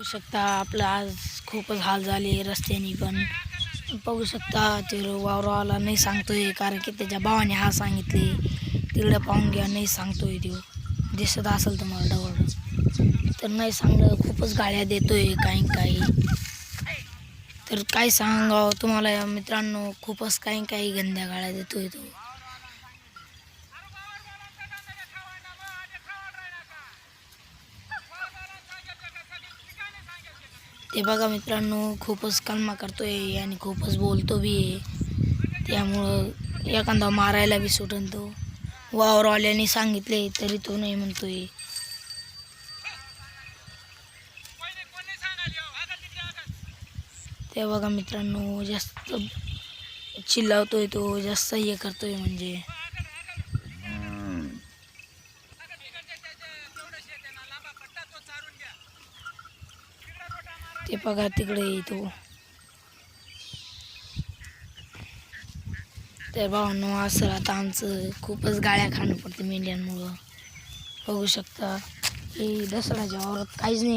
बघू शकता आपलं आज खूपच हाल झाले रस्त्याने पण बघू शकता ते वावरावाला नाही सांगतोय कारण की त्याच्या भावाने हा सांगितले तिकडे पाहून घ्या नाही सांगतोय तो दिसत असेल तुम्हाला डवळ तर नाही सांगलं खूपच गाड्या देतोय काही काही तर काय सांगावं तुम्हाला या मित्रांनो खूपच काही काही गंद्या गाड्या देतोय तो ते बघा मित्रांनो खूपच कलमा करतोय आणि खूपच बोलतो बी आहे त्यामुळं एखादा मारायला बी सुटन तो वावरवाल्याने सांगितले तरी तो नाही म्हणतोय ते बघा मित्रांनो जास्त चिल्लावतोय तो जास्त हे करतोय म्हणजे ते बघा तिकडे येतो तर भावांनो असं आता आमचं खूपच गाळ्या खाणं पडते मेंढ्यांमुळं बघू शकता की दसऱ्याच्या वावरात काहीच नाही